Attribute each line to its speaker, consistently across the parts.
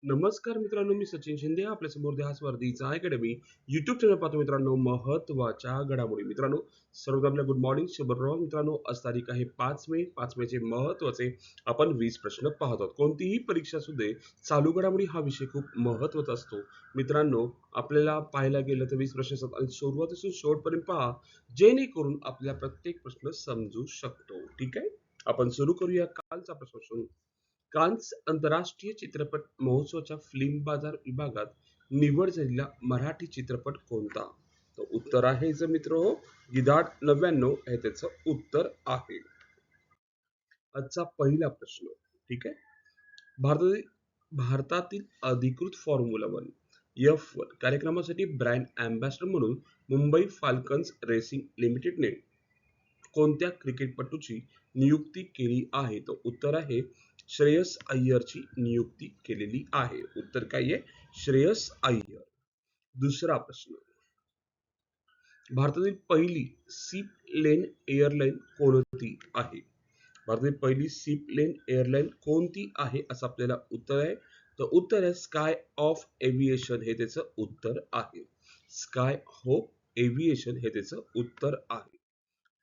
Speaker 1: नमस्कार मित्रांनो, मी सचिन शिंदे आपल्या समोर ध्यास वर्धीचा अकॅडमी युट्यूब चॅनल पाहतो. मित्रांनो, महत्वाच्या घडामोडी. मित्रांनो, सर्व आपल्या गुड मॉर्निंग, शुभप्रभात. मित्रांनो, आज तारीख आहे 5 मे. 5 मेचे महत्वाचे आपण 20 प्रश्न पाहत आहोत. कोणतीही परीक्षा असू दे, चालू घडामोडी हा विषय खूप महत्वाचा असतो. मित्रांनो, आपल्याला पाहायला गेलं तर 20 प्रश्न असतात आणि सुरुवातीपासून शेवटपर्यंत पहा, जेणेकरून आपल्या प्रत्येक प्रश्न समजू शकतो. ठीक आहे, आपण सुरू करूया कालचा प्रश्न. कान्स आंतरराष्ट्रीय चित्रपट महोत्सवाच्या फिल्म बाजार विभागात निवड झालेला मराठी चित्रपट कोणता? तर उत्तर आहे याचं मित्र हो, गिधाड 99 हे त्याचं उत्तर आहे. आजचा पहिला प्रश्न. ठीक आहे, भारतातील भारतातील अधिकृत फॉर्म्युला वन F1 कार्यक्रमासाठी ब्रँड अँबॅसडर म्हणून मुंबई फाल्कन्स रेसिंग लिमिटेडने कोणत्या क्रिकेटपटूची नियुक्ती केली आहे? तर उत्तर आहे श्रेयस अय्यरची नियुक्ती केलेली आहे. उत्तर काय आहे? श्रेयस अय्यर. दुसरा प्रश्न. भारतातील पहिली सीप लेन एअरलाईन कोणती आहे? भारतातील पहिली सीप लेन एअरलाईन कोणती आहे असं आपल्याला उत्तर आहे. तर उत्तर आहे स्काय ऑफ एव्हिएशन हे त्याचं उत्तर आहे. स्काय होप एव्हिएशन हे त्याचं उत्तर आहे.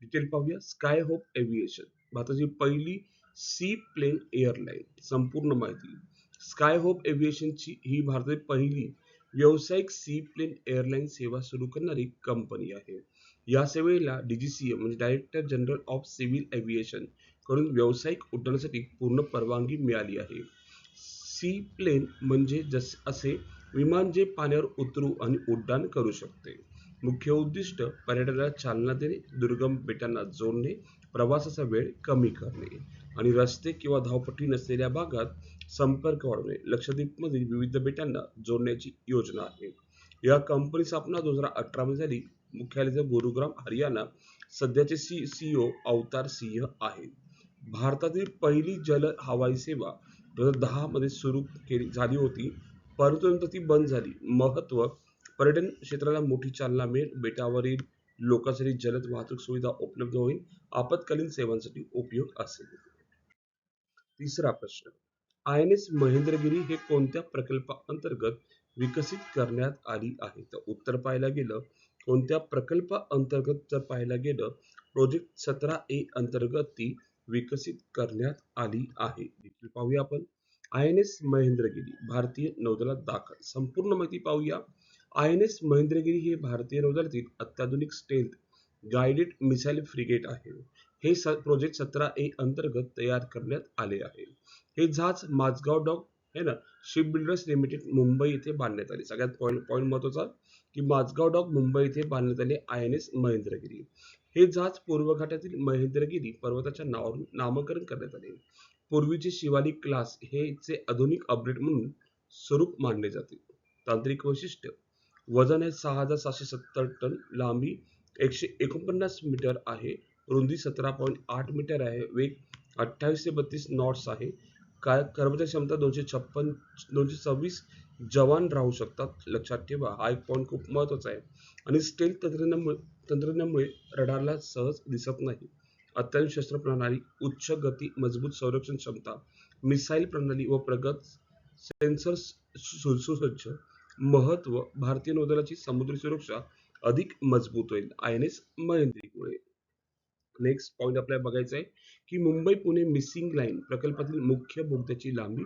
Speaker 1: डिटेल पाहूया. स्काय होप एव्हिएशन भारताची पहिली सी प्लेन एअरलाईन. संपूर्ण माहिती. स्काय होप एव्हिएशनची ही भारतातील पहिली व्यावसायिक सी प्लेन एअरलाईन सेवा सुरू करणारी कंपनी आहे. या सेवेला डीजीसीए म्हणजे director general of civil aviation कडून व्यावसायिक उड्डाणासाठी पूर्ण परवानगी मिळाली आहे. सी प्लेन म्हणजे असे विमान जे पाण्यावर उतरू आणि उड्डाण करू शकते. मुख्य उद्दिष्ट पर्यटनाला चालना देणे, दुर्गम बेटांना जोडणे, प्रवासाचा वेळ कमी करणे आणि रस्ते किंवा धावपट्टी नसलेल्या भागात संपर्क वाढवणे. लक्षद्वीपमधील विविध बेटांना जोडण्याची योजना आहे. या कंपनी स्थापना 2018 मध्ये झाली. मुख्यालय गुरुग्राम, हरियाणा. सध्याचे सीईओ अवतार सिंह आहेत. भारतातील पहिली जल हवाई सेवा 2010 मध्ये सुरू झाली होती, परंतु नंतर ती बंद झाली. महत्व. पर्यटन क्षेत्राला मोठी चालना मिळेल, बेटावरील लोकांसाठी जलद वाहतूक सुविधा उपलब्ध होईल, आपत्कालीन सेवांसाठी उपयोग असेल. तिसरा प्रश्न. INS महेंद्रगिरी हे कोणत्या प्रकल्पाअंतर्गत विकसित करण्यात आली आहे? तर उत्तर पाहायला गेलं, कोणत्या प्रकल्पाअंतर्गत जर पाहायला गेलं, प्रोजेक्ट 17A अंतर्गत ती विकसित करण्यात आली आहे. देखील पाहूया आपण. INS महेंद्रगिरी भारतीय नौदलात दाखल. संपूर्ण माहिती पाहूया. INS महेंद्रगिरी हे भारतीय नौदलातील अत्याधुनिक स्टेल्थ गाइडेड मिसाइल फ्रिगेट आहे. हे प्रोजेक्ट 17A अंतर्गत तयार करण्यात आले आहे. हे जहाज माझगाव डॉक है ना शिप बिल्डर्स लिमिटेड मुंबई येथे बांधण्यात आले. सगळ्यात पॉईंट महत्वाचा की माझगाव डॉक मुंबई येथे बांधण्यात आले INS महेंद्रगिरी. हे जहाज पूर्व घाटातील महेंद्रगिरी पर्वताच्या नावावरून नामकरण करण्यात आले. पूर्वीचे शिवालिक क्लास हे आधुनिक अपग्रेड म्हणून स्वरूप मानले जाते. तांत्रिक वैशिष्ट्य. वजन आहे 6770 टन, लांबी 149 मीटर आहे, रुंदी 17.8 मीटर आहे, वेग 28 ते 32 नॉट्स आहे. कर्मचारी क्षमता 226 जवान राहू शकतात. लक्षात ठेवा, हा एक पॉईंट खूप महत्वाचा आहे. आणि स्टेल्थ तंत्रज्ञानामुळे रडारला सहज दिसत नाही. अत्याधुनिक शस्त्र प्रणाली, उच्च गती, मजबूत संरक्षण क्षमता, मिसाईल प्रणाली व प्रगत सेन्सर्स सुसज्ज. महत्व. भारतीय नौदलाची समुद्री सुरक्षा अधिक मजबूत होईल INS महेंद्रगिरीमुळे. नेक्स्ट पॉईंट आपल्याला बघायचा आहे की मुंबई पुणे मिसिंग लाईन प्रकल्पातील मुख्य बोगद्याची लांबी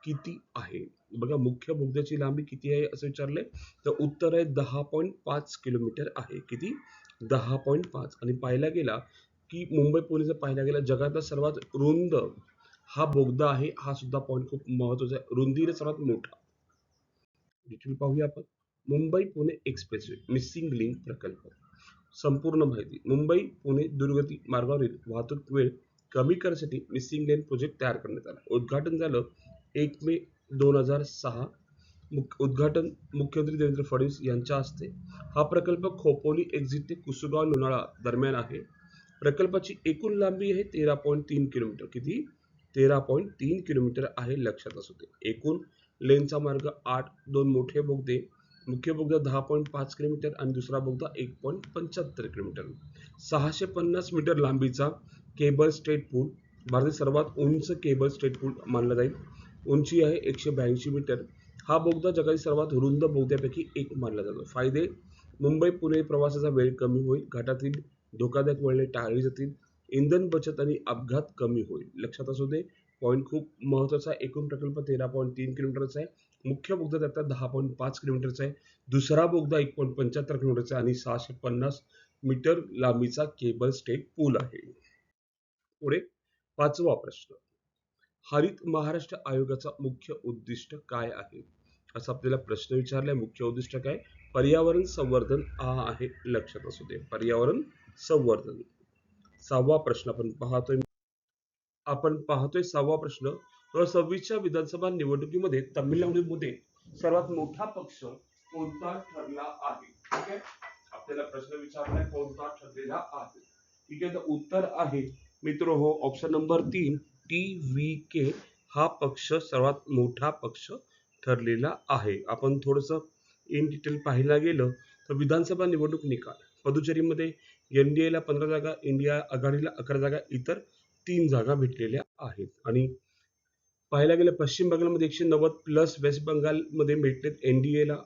Speaker 1: किती आहे? बघा, मुख्य बोगद्याची लांबी किती आहे असं विचारलंय, तर उत्तर आहे 10.5 किलोमीटर आहे. किती? 10.5. आणि पाहायला गेला की मुंबई पुणे जर पाहायला गेला, जगातला सर्वात रुंद हा बोगदा आहे. हा सुद्धा पॉईंट खूप महत्वाचा आहे, रुंदीने सर्वात मोठा. डिटेल पाहूया आपण. Mumbai Pune expressway missing link प्रकल्प. संपूर्ण माहिती. मुंबई पुणे द्रुतगती मार्गावरील वाहतूक वेळ कमी करण्यासाठी मिसिंग लेन प्रोजेक्ट तयार करण्यात आला. उद्घाटन झालं 1 मे 2006. उद्घाटन मुख्यमंत्री देवेंद्र फडणवीस यांच्या हस्ते. हा प्रकल्प खोपोली एक्झिट ते कुसुगाव लोणाळा दरम्यान आहे. प्रकल्पाची एकूण लांबी आहे 13.3 किलोमीटर. किती? 13.3 किलोमीटर आहे. लक्षात असू दे. एकूण लेनचा मार्ग 8, 2 मोठे बोगदे. मुख्य बोगदा 10.5 किलोमीटर आणि दुसरा बोगदा 1.75 किलोमीटर. 650 मीटर लांबीचा केबल स्ट्रेट पूल. भारतातील सर्वात उंच केबल स्ट्रेट पूल मानला जाईल. उंची आहे 182 मीटर. हा बोगदा जगातील सर्वात रुंद बोगद्यापैकी एक मानला जातो. फायदे: मुंबई पुणे प्रवासाचा वेळ कमी होईल, घाटातील धोकादायक वळणे टाळली जातील, इंधन बचत आणि अपघात कमी होईल. लक्षात असू दे, पॉईंट खूप महत्वाचा आहे. एकूण प्रकल्प 13.3 किलोमीटरचा आहे. मुख्य बोगदा त्याचा 10.5 किलोमीटरचा आहे. दुसरा बोगदा 1.75 किलोमीटरचा आणि 650 मीटर लांबीचा केबल स्टेट पूल आहे. पुढे 5वा प्रश्न. हरित महाराष्ट्र आयोगाचा मुख्य उद्दिष्ट काय आहे? असा आपल्याला प्रश्न विचारलाय. मुख्य उद्दिष्ट काय? पर्यावरण संवर्धन आहे. लक्षात असू दे, पर्यावरण संवर्धन. 6वा प्रश्न आपण पाहतोय 6वा प्रश्न. 2026च्या विधानसभा निवडणुकीमध्ये तामिळनाडूमध्ये सर्वात मोठा पक्ष कोणता ठरला आहे? ठीक आहे, आपल्याला प्रश्न विचारलाय कोणता ठरलेला आहे. ठीक आहे, तर उत्तर आहे मित्र हो ऑप्शन नंबर 3 TVK हा पक्ष सर्वात मोठा पक्ष ठरलेला आहे. आपण थोडस इन डिटेल पाहायला गेलं तर विधानसभा निवडणूक निकाल: पुदुचेरीमध्ये NDA ला 15 जागा, इंडिया आघाडीला 11 जागा, इतर 3 जागा भेटलेल्या आहेत. आणि पाहायला गेलं पश्चिम बंगालमध्ये 190 प्लस वेस्ट बंगालमध्ये भेटलेत NDA ला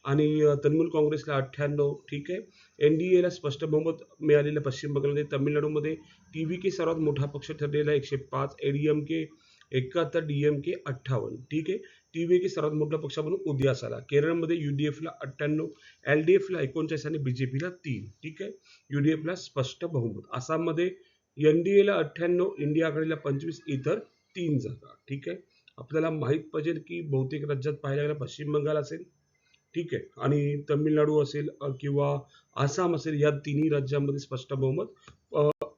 Speaker 1: आणि तृणमूल काँग्रेसला 98. ठीक आहे, NDA ला स्पष्ट बहुमत मिळालेलं पश्चिम बंगालमध्ये. तमिळनाडूमध्ये TVK सर्वात मोठा पक्ष ठरलेला 105, ADMK 71, DMK 58. ठीक आहे, TVK सर्वात मोठा पक्ष म्हणून उदयास आला. केरळमध्ये UDF ला 98, LDF ला 39 आणि BJP ला 3. ठीक आहे, UDF ला स्पष्ट बहुमत. आसाममध्ये NDA ला 98, इंडिया आघाडीला 25, इतर 3 जागा. ठीक आहे, आपल्याला माहित पाहिजे की बहुतेक राज्यात पाहायला गेलं पश्चिम बंगाल असेल, ठीक आहे, आणि तमिळनाडू असेल किंवा आसाम असेल, या तिन्ही राज्यांमध्ये स्पष्ट बहुमत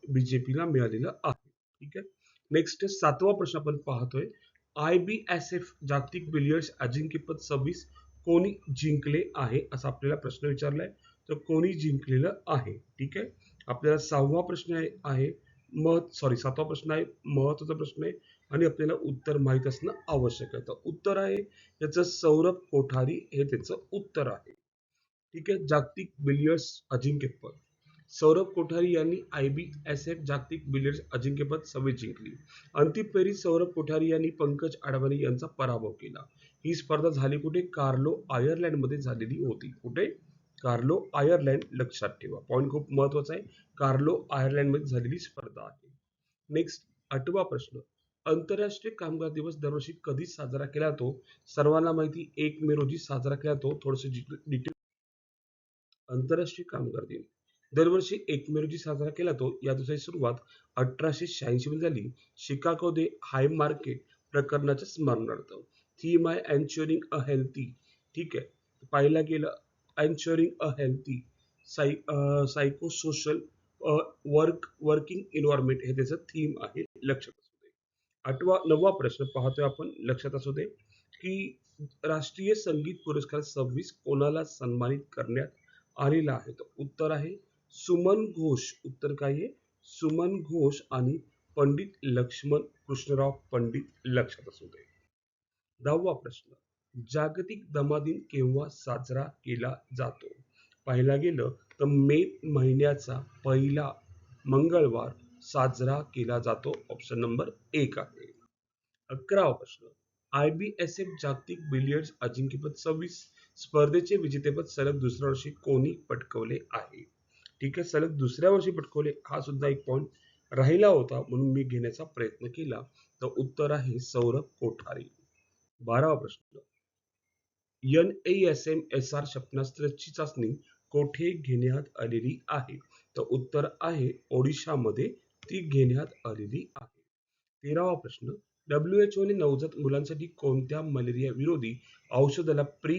Speaker 1: BJP ला मिळालेलं आहे. ठीक आहे, नेक्स्ट 7वा प्रश्न आपण पाहतोय. IBSF जागतिक बिलियर्ड्स अजिंक्यपद 26 कोणी जिंकले आहे असा आपल्याला प्रश्न विचारलाय. तर कोणी जिंकलेलं आहे? ठीक आहे, आपल्याला 6वा प्रश्न आहे 7वा प्रश्न आहे, महत्वाचा प्रश्न आहे आणि आपल्याला उत्तर माहित असणं आवश्यक आहे. तर उत्तर आहे त्याचं सौरभ कोठारी हे त्याचं उत्तर आहे. ठीक आहे, जागतिक बिलियर्ड्स अजिंक्यपद सौरभ कोठारी यांनी IBSF जागतिक बिलियर्ड्स अजिंक्यपद 26 जिंकली. अंतिम फेरीत सौरभ कोठारी यांनी पंकज अडवाणी यांचा पराभव केला. ही स्पर्धा झाली कुठे? कार्लो आयर्लंड मध्ये झालेली होती. कुठे? Carlo Ireland. लक्षात ठेवा, पॉईंट खूप महत्वाचा आहे. कार्लो आयर्लंड मध्ये झालेली स्पर्धा आहे. नेक्स्ट 8वा प्रश्न. आंतरराष्ट्रीय कामगार दिवस दरवर्षी कधी साजरा केला जातो? सर्वांना माहिती 1 मे रोजी साजरा केला जातो. थोडस डिटेल. आंतरराष्ट्रीय कामगार दिन दरवर्षी 1 मे रोजी साजरा केला जातो. या दिवसाची सुरुवात 1886 मध्ये झाली. शिकागो दे हाय मार्केट प्रकरणाच्या स्मरणार्थ. थीम आहे एन्श्युरिंग अ हेल्थी. ठीक आहे, पाहिला गेलं ensuring a healthy psychosocial working environment हे त्याचं थीम आहे. लक्षात असू दे. 9वा प्रश्न पाहतोय आपण. लक्षात असू दे की राष्ट्रीय संगीत पुरस्कार 26 कोणाला सन्मानित करण्यात आलेला आहे? तर उत्तर आहे सुमन घोष. उत्तर काय आहे? सुमन घोष आणि पंडित लक्ष्मण कृष्णराव पंडित. लक्षात असू दे. 10वा प्रश्न. जागतिक दमा दिन केव्हा साजरा केला जातो? पाहायला गेलं तर मे महिन्याचा पहिला मंगळवार साजरा केला जातो. ऑप्शन नंबर 1 आहे. 11वा प्रश्न. IBSF जागतिक बिलियर्ड्स अजिंक्यपद 26 स्पर्धेचे विजेतेपद सलग दुसऱ्या वर्षी कोणी पटकवले आहे? ठीक आहे, सलग दुसऱ्या वर्षी पटकवले. हा सुद्धा एक पॉइंट राहिला होता म्हणून मी घेण्याचा प्रयत्न केला. तर उत्तर आहे सौरभ कोठारी. 12वा प्रश्न. NASM-SR क्षेपणास्त्राची चाचणी कोठे घेण्यात आलेली आहे? तर उत्तर आहे ओडिशामध्ये ती घेण्यात आलेली आहे. 13वा प्रश्न. WHO ने नवजात मुलांसाठी कोणत्या मलेरिया विरोधी औषधाला प्री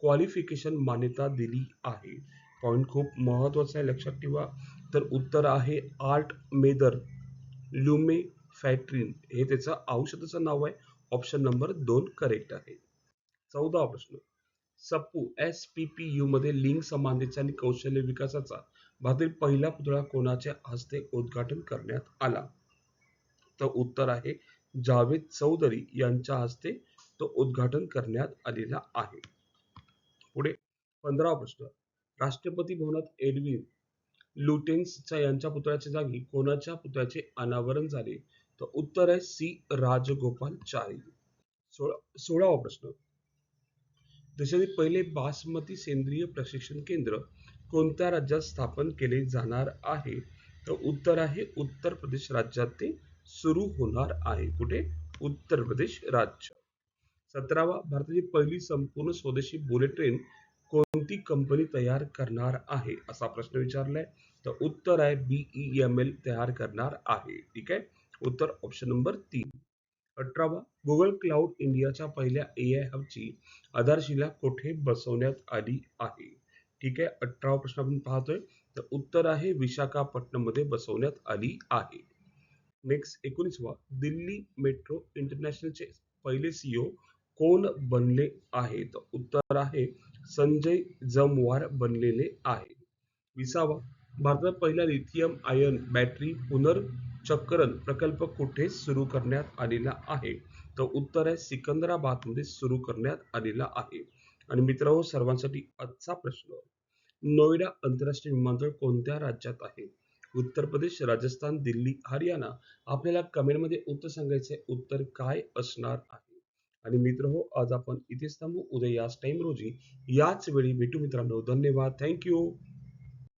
Speaker 1: क्वालिफिकेशन मान्यता दिली आहे? पॉइंट खूप महत्वाचा आहे, लक्षात ठेवा. तर उत्तर आहे आर्ट मेदर लुमेफॅट्रिन हे त्याचं औषधाचं नाव आहे. ऑप्शन नंबर 2 करेक्ट आहे. 14वा प्रश्न. सप्पू SPPU मध्ये लिंग समानतेचा आणि कौशल्य विकासाचा भारतातील पहिला पुतळा कोणाच्या हस्ते उद्घाटन करण्यात आला? तर उत्तर आहे जावेद चौधरी यांच्या हस्ते तो उद्घाटन करण्यात आलेला आहे. पुढे 15वा प्रश्न. राष्ट्रपती भवनात एडविन लुटेन्स यांच्या पुतळ्याच्या जागी कोणाच्या पुतळ्याचे अनावरण झाले? तर उत्तर आहे C राजगोपालचारी. 16वा प्रश्न. देशातील पहिले बासमती सेंद्रिय प्रशिक्षण केंद्र कोणत्या राज्यात स्थापन केले जाणार आहे? तर उत्तर आहे उत्तर प्रदेश राज्यात ते सुरू होणार आहे. कुठे? उत्तर प्रदेश राज्य. 17वा, भारताची पहिली संपूर्ण स्वदेशी बुलेट ट्रेन कोणती कंपनी तयार करणार आहे असा प्रश्न विचारलाय. तर उत्तर आहे BEML तयार करणार आहे. ठीक आहे, उत्तर ऑप्शन नंबर 3. 18वा, गुगल क्लाउड इंडियाच्या पहिल्या AI हबची आधारशिला कोठे बसवण्यात आली आहे? ठीक आहे, 18वा प्रश्न आपण पाहतोय. तर उत्तर आहे विशाखापट्टणम मध्ये बसवण्यात आली आहे. नेक्स्ट 19वा, दिल्ली मेट्रो इंटरनॅशनलचे पहिले CEO कोण बनले आहे? तर उत्तर आहे संजय जमवार बनलेले आहे. 20वा, भारतात पहिला लिथियम आयन बॅटरी पुनर्चक्रण प्रकल्प कुठे सुरू करण्यात आलेला आहे? तर उत्तर आहे सिकंदराबाद मध्ये सुरू करण्यात आलेला आहे. आणि मित्रांनो, सर्वांसाठी आजचा प्रश्न, नोएडा आंतरराष्ट्रीय विमानतळ कोणत्या राज्यात आहे? उत्तर प्रदेश, राजस्थान, दिल्ली, हरियाणा. आपल्याला कमेंटमध्ये उत्तर सांगायचे, उत्तर काय असणार आहे. आणि मित्र आज आपण इथेच थांबू. उद्या याच टाइम रोजी याच वेळी भेटू मित्रांनो. धन्यवाद. थँक्यू.